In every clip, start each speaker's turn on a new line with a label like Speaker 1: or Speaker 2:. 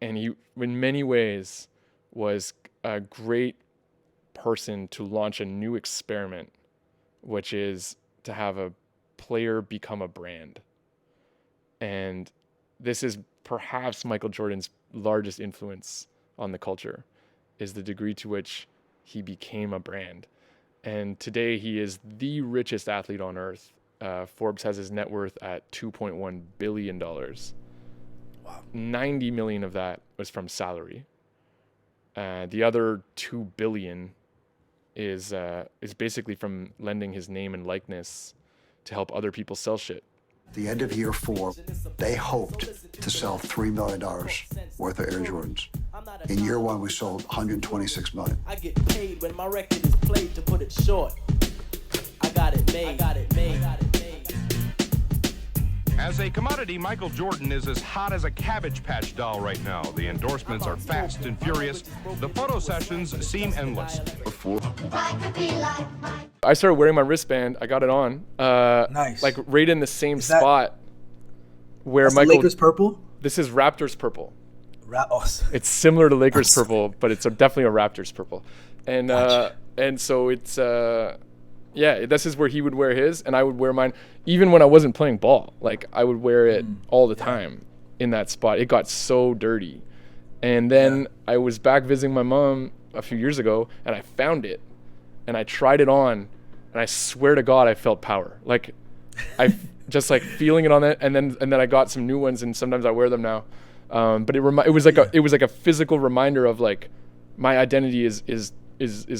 Speaker 1: and he, in many ways, was a great person to launch a new experiment, which is to have a player become a brand. And this is perhaps Michael Jordan's largest influence on the culture, is the degree to which he became a brand. And today he is the richest athlete on earth. Forbes has his net worth at $2.1 billion.
Speaker 2: Wow.
Speaker 1: 90 million of that was from salary. The other 2 billion is basically from lending his name and likeness to help other people sell shit.
Speaker 3: At the end of year 4, they hoped to sell $3 million worth of Air Jordans. In year 1, we sold 126 million.
Speaker 4: I get paid when my record is played, to put it short. I got it made.
Speaker 5: As a commodity, Michael Jordan is as hot as a Cabbage Patch doll right now. The endorsements are fast and furious. The photo sessions seem endless.
Speaker 1: I started wearing my wristband. I got it on.
Speaker 2: Nice.
Speaker 1: Like right in the same spot where
Speaker 2: That's
Speaker 1: Michael.
Speaker 2: the Lakers purple?
Speaker 1: This is Raptors purple.
Speaker 2: Oh,
Speaker 1: It's similar to Lakers purple, but it's definitely a Raptors purple. And
Speaker 2: Gotcha.
Speaker 1: and so it's yeah, this is where he would wear his, and I would wear mine, even when I wasn't playing ball. Like I would wear it all the time in that spot. It got so dirty, and then I was back visiting my mom a few years ago, and I found it, and I tried it on, and I swear to God, I felt power. Like I just like feeling it on that, and then I got some new ones, and sometimes I wear them now. But it was like a physical reminder of like my identity is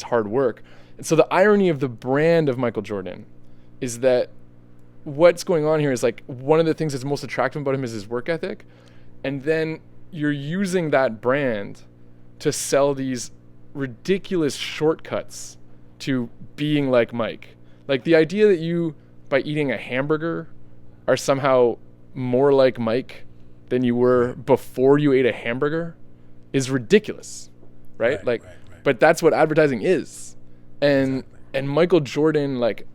Speaker 1: hard work. And so the irony of the brand of Michael Jordan is that what's going on here is like one of the things that's most attractive about him is his work ethic. And then you're using that brand to sell these ridiculous shortcuts to being like Mike. Like the idea that you, by eating a hamburger, are somehow more like Mike than you were before you ate a hamburger is ridiculous, right? Right. But that's what advertising is. And Michael Jordan, like,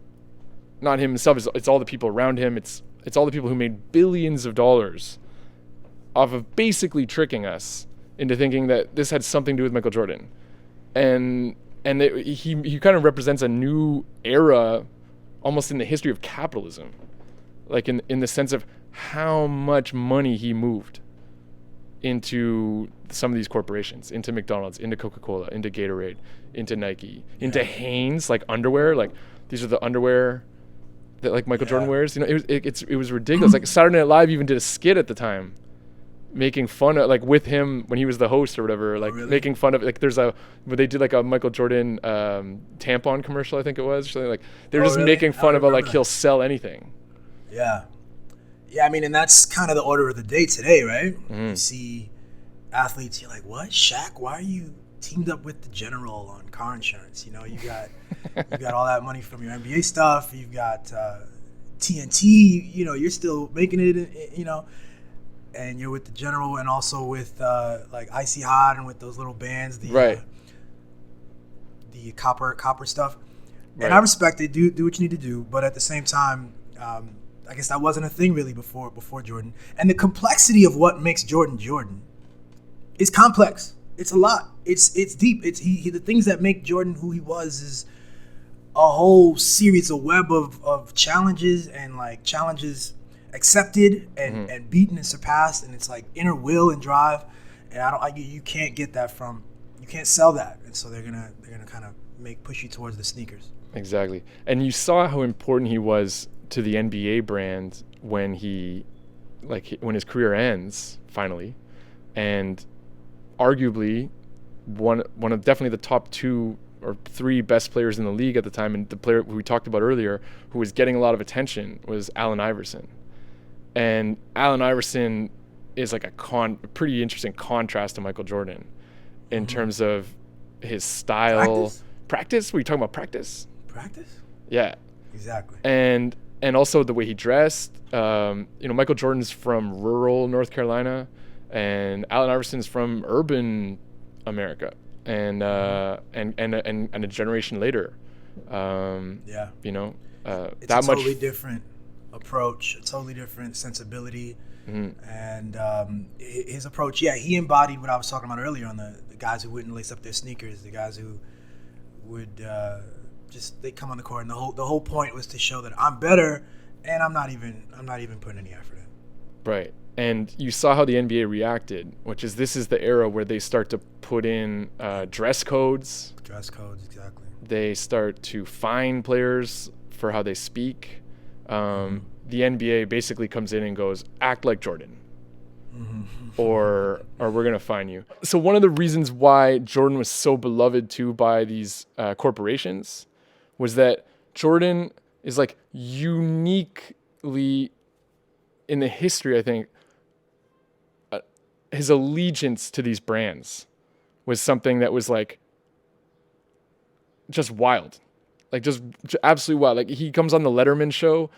Speaker 1: not him himself, it's all the people around him. It's all the people who made billions of dollars off of basically tricking us into thinking that this had something to do with Michael Jordan. And he kind of represents a new era almost in the history of capitalism, like in the sense of how much money he moved into some of these corporations, into McDonald's, into Coca-Cola, into Gatorade, into Nike, into Hanes, like underwear. Like these are the underwear that like Michael Jordan wears. You know, it was ridiculous. Like Saturday Night Live even did a skit at the time, making fun of, like, with him when he was the host or whatever, like making fun of, like where they did like a Michael Jordan tampon commercial, I think it was, or something. Like they were just making fun about like he'll sell anything.
Speaker 2: Yeah, I mean, and that's kind of the order of the day today, right? You see athletes, you're like, what, Shaq? Why are you teamed up with the General on car insurance? You know, you got all that money from your NBA stuff. You've got TNT. You know, you're still making it. You know, and you're with the General, and also with like Icy Hot, and with those little bands, the copper stuff. Right. And I respect it. Do what you need to do, but at the same time, I guess that wasn't a thing really before Jordan. And the complexity of what makes Jordan is complex. It's a lot. It's deep. It's the things that make Jordan who he was is a whole series, a web of challenges, and like challenges accepted and beaten and surpassed, and it's like inner will and drive. And you can't get that you can't sell that. And so they're gonna kind of push you towards the sneakers.
Speaker 1: Exactly. And you saw how important he was to the NBA brand when when his career ends finally, and arguably one of definitely the top 2 or 3 best players in the league at the time, and the player who we talked about earlier who was getting a lot of attention was Allen Iverson. And Allen Iverson is like a pretty interesting contrast to Michael Jordan in terms of his style. Practice? Were you talking about practice?
Speaker 2: Practice?
Speaker 1: Yeah.
Speaker 2: Exactly.
Speaker 1: And also the way he dressed. Michael Jordan's from rural North Carolina, and Allen Iverson's from urban America, and a generation later.
Speaker 2: It's
Speaker 1: that
Speaker 2: a
Speaker 1: much
Speaker 2: totally different approach, a totally different sensibility. And his approach, he embodied what I was talking about earlier on the guys who wouldn't lace up their sneakers, the guys who would they come on the court, and the whole point was to show that I'm better, and I'm not even putting any effort in.
Speaker 1: Right. And you saw how the NBA reacted, this is the era where they start to put in dress codes.
Speaker 2: Dress codes, exactly.
Speaker 1: They start to fine players for how they speak. The NBA basically comes in and goes, act like Jordan. Or we're going to fine you. So one of the reasons why Jordan was so beloved too by these corporations was that Jordan is like uniquely in the history, I think, his allegiance to these brands was something that was like just wild, like just absolutely wild. Like he comes on the Letterman show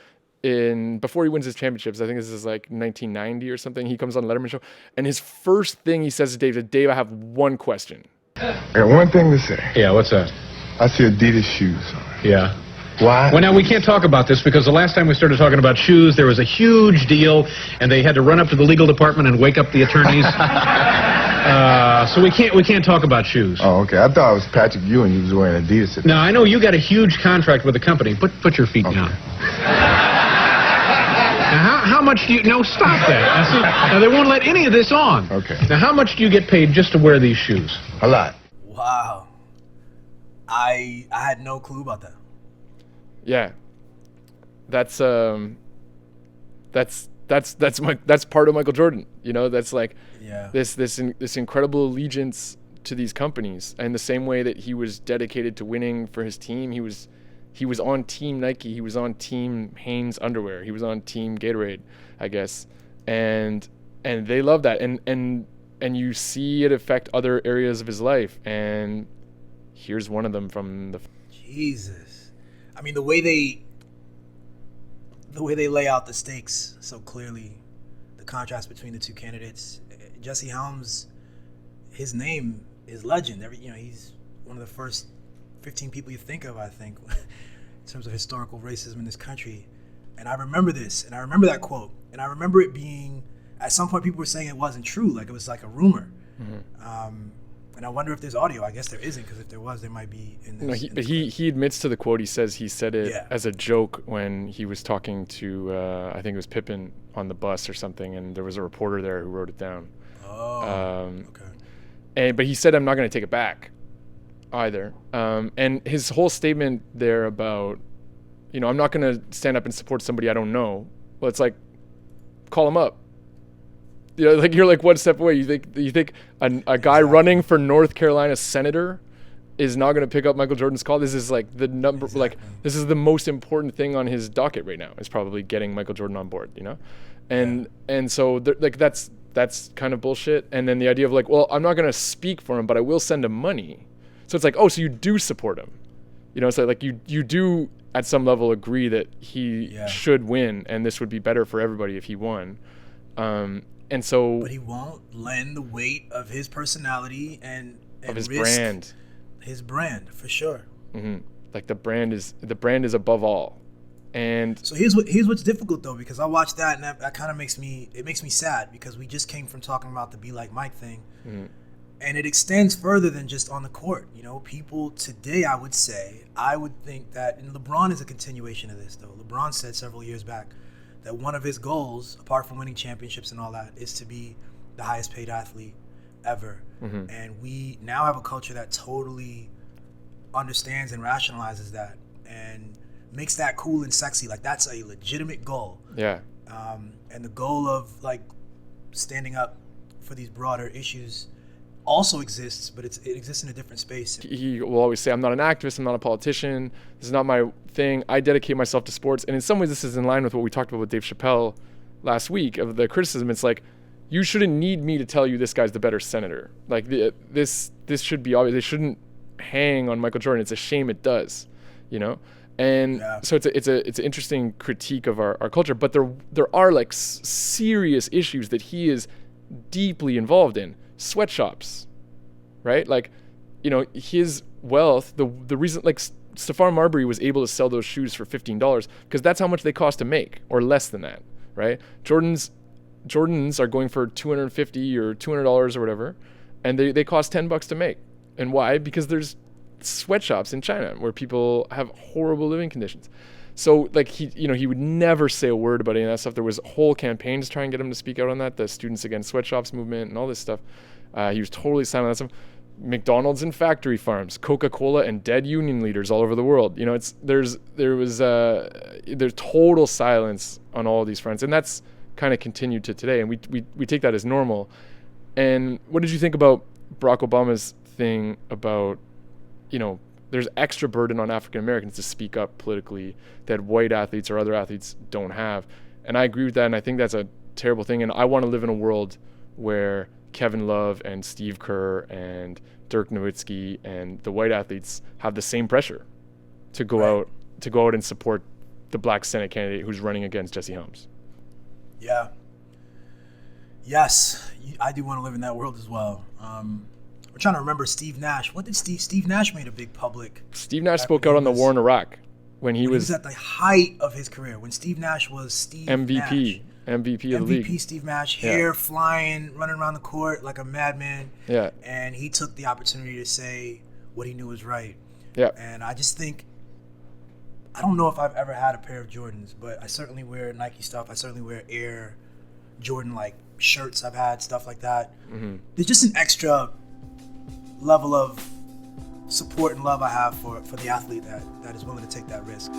Speaker 1: before he wins his championships. I think this is like 1990 or something. He comes on the Letterman show, and his first thing he says to Dave is, "Dave, I have one question."
Speaker 6: I got one thing to say.
Speaker 7: Yeah, what's that?
Speaker 6: I see Adidas shoes.
Speaker 7: Yeah.
Speaker 6: Why?
Speaker 7: Well, now we can't talk about this because the last time we started talking about shoes, there was a huge deal, and they had to run up to the legal department and wake up the attorneys. So we can't talk about shoes.
Speaker 6: Oh, okay. I thought it was Patrick Ewing. He was wearing Adidas.
Speaker 7: Now I know you got a huge contract with the company. Put your feet down. Now, how much do you... No, stop that. Now, they won't let any of this on.
Speaker 6: Okay.
Speaker 7: Now, how much do you get paid just to wear these shoes?
Speaker 6: A lot.
Speaker 2: Wow. I had no clue about that.
Speaker 1: Yeah. That's part of Michael Jordan. You know, that's like this incredible allegiance to these companies. And the same way that he was dedicated to winning for his team, he was on Team Nike. He was on Team Hanes underwear. He was on Team Gatorade, I guess. And they love that. And you see it affect other areas of his life. And here's one of them from the...
Speaker 2: Jesus. I mean, the way they lay out the stakes so clearly, the contrast between the two candidates. Jesse Helms, his name is legend. He's one of the first 15 people you think of, I think, in terms of historical racism in this country. And I remember this, and I remember that quote, and I remember it being, at some point people were saying it wasn't true, like it was like a rumor. And I wonder if there's audio. I guess there isn't, because if there was, there might be in this.
Speaker 1: No, he admits to the quote. He says he said it as a joke when he was talking to, I think it was Pippen on the bus or something, and there was a reporter there who wrote it down. Okay. But he said, I'm not going to take it back either. And his whole statement there about, I'm not going to stand up and support somebody I don't know. Well, it's like, call him up. You're like one step away. You think a guy running for North Carolina senator is not going to pick up Michael Jordan's call? This is like the number, this is the most important thing on his docket right now, is probably getting Michael Jordan on board, And so that's kind of bullshit. And then the idea of like, well, I'm not going to speak for him, but I will send him money. So it's like, oh, so you do support him. So like you do at some level agree that he should win, and this would be better for everybody if he won. And so,
Speaker 2: but he won't lend the weight of his personality and
Speaker 1: of his
Speaker 2: risk
Speaker 1: brand.
Speaker 2: His brand, for sure.
Speaker 1: Mm-hmm. Like the brand is above all. And
Speaker 2: so here's what's difficult though, because I watched that, and that kind of makes me sad, because we just came from talking about the Be Like Mike thing, and it extends further than just on the court. People today, I would think that, and LeBron is a continuation of this though. LeBron said several years back that one of his goals, apart from winning championships and all that, is to be the highest paid athlete ever. And we now have a culture that totally understands and rationalizes that and makes that cool and sexy. Like, that's a legitimate goal.
Speaker 1: Yeah.
Speaker 2: And the goal of like standing up for these broader issues also exists, but it exists in a different space.
Speaker 1: He will always say, I'm not an activist, I'm not a politician, this is not my thing, I dedicate myself to sports. And in some ways this is in line with what we talked about with Dave Chappelle last week, of the criticism. It's like, you shouldn't need me to tell you this guy's the better senator. Like this should be obvious. They shouldn't hang on Michael Jordan. It's a shame it does, And so it's an interesting critique of our culture, but there are like serious issues that he is deeply involved in. Sweatshops, right? Like, his wealth, the reason, like, Stephon Marbury was able to sell those shoes for $15 because that's how much they cost to make, or less than that, right? Jordan's Jordans are going for $250 or $200 or whatever, and they cost $10 to make. And why? Because there's sweatshops in China where people have horrible living conditions. So like he would never say a word about any of that stuff. There was whole campaigns to try and get him to speak out on that, the Students Against Sweatshops movement and all this stuff. He was totally silent on that stuff. McDonald's and factory farms, Coca-Cola and dead union leaders all over the world. There's total silence on all of these fronts, and that's kind of continued to today. And we take that as normal. And what did you think about Barack Obama's thing about, there's extra burden on African Americans to speak up politically that white athletes or other athletes don't have? And I agree with that, and I think that's a terrible thing. And I want to live in a world where Kevin Love and Steve Kerr and Dirk Nowitzki and the white athletes have the same pressure to go out and support the black Senate candidate who's running against Jesse Helms.
Speaker 2: Yeah. Yes, I do want to live in that world as well. I'm trying to remember Steve Nash. What did Steve Nash made a big public?
Speaker 1: Steve Nash spoke out on the war in Iraq when he was
Speaker 2: at the height of his career. When Steve Nash was Steve
Speaker 1: MVP.
Speaker 2: Nash.
Speaker 1: MVP of the league.
Speaker 2: MVP Steve Nash, hair flying, running around the court like a madman.
Speaker 1: Yeah.
Speaker 2: And he took the opportunity to say what he knew was right.
Speaker 1: Yeah.
Speaker 2: And I just think, I don't know if I've ever had a pair of Jordans, but I certainly wear Nike stuff. I certainly wear Air Jordan like shirts I've had, stuff like that. Mm-hmm. There's just an extra level of support and love I have for the athlete that is willing to take that risk.